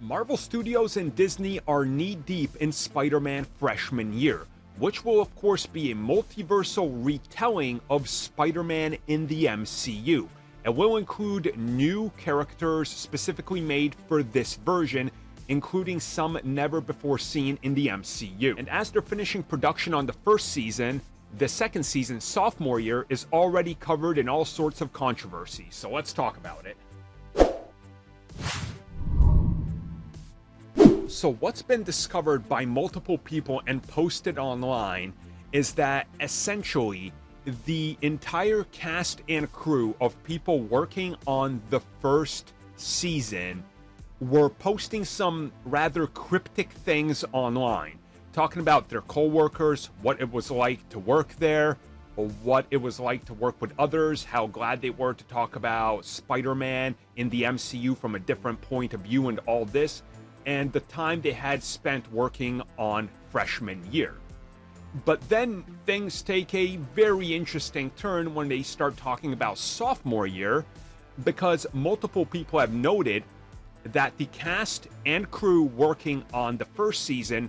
Marvel Studios and Disney are knee-deep in Spider-Man freshman year, which will of course be a multiversal retelling of Spider-Man in the MCU. It will include new characters specifically made for this version, including some never before seen in the MCU. And as they're finishing production on the first season, the second season, sophomore year, is already covered in all sorts of controversy. So let's talk about it. So what's been discovered by multiple people and posted online is that essentially the entire cast and crew of people working on the first season were posting some rather cryptic things online, talking about their co-workers, what it was like to work there, or what it was like to work with others, how glad they were to talk about Spider-Man in the MCU from a different point of view and all this, and the time they had spent working on freshman year. But then things take a very interesting turn when they start talking about sophomore year, because multiple people have noted that the cast and crew working on the first season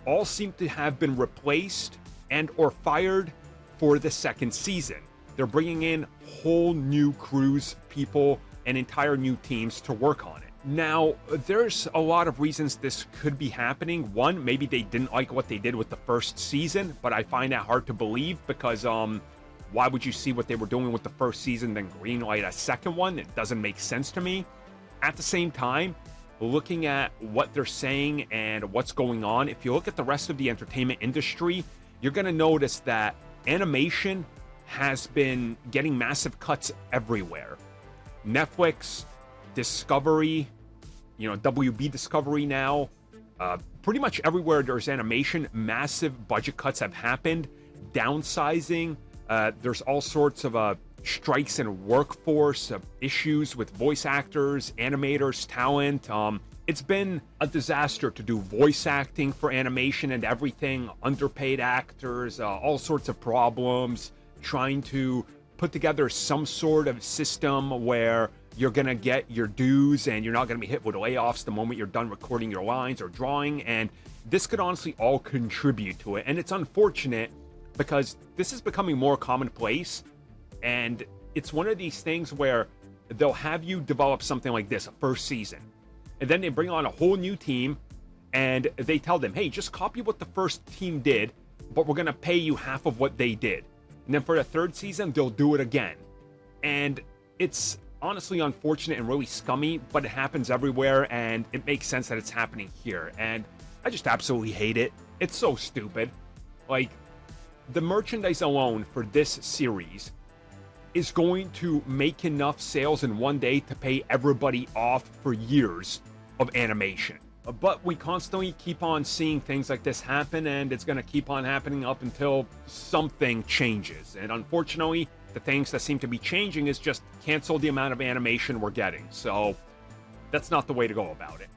all seem to have been replaced and or fired for the second season. They're bringing in whole new crews, people, and entire new teams to work on it. Now, there's a lot of reasons this could be happening. One, maybe they didn't like what they did with the first season, but I find that hard to believe because why would you see what they were doing with the first season then greenlight a second one? It doesn't make sense to me. At the same time, looking at what they're saying and what's going on, if you look at the rest of the entertainment industry, you're going to notice that animation has been getting massive cuts everywhere. Netflix, Discovery, WB Discovery now, pretty much everywhere there's animation, massive budget cuts have happened, downsizing, there's all sorts of strikes in workforce, issues with voice actors, animators, talent. It's been a disaster to do voice acting for animation and everything, underpaid actors, all sorts of problems, trying to put together some sort of system where you're going to get your dues and you're not going to be hit with layoffs the moment you're done recording your lines or drawing. And this could honestly all contribute to it. And it's unfortunate because this is becoming more commonplace. And it's one of these things where they'll have you develop something like this, a first season. And then they bring on a whole new team and they tell them, hey, just copy what the first team did, but we're going to pay you half of what they did. And then for the third season, they'll do it again. And it's honestly unfortunate and really scummy, but it happens everywhere, and it makes sense that it's happening here. And I just absolutely hate it. It's so stupid. Like, the merchandise alone for this series is going to make enough sales in one day to pay everybody off for years of animation. But we constantly keep on seeing things like this happen, and it's going to keep on happening up until something changes. And unfortunately, the things that seem to be changing is just cancel the amount of animation we're getting. So that's not the way to go about it.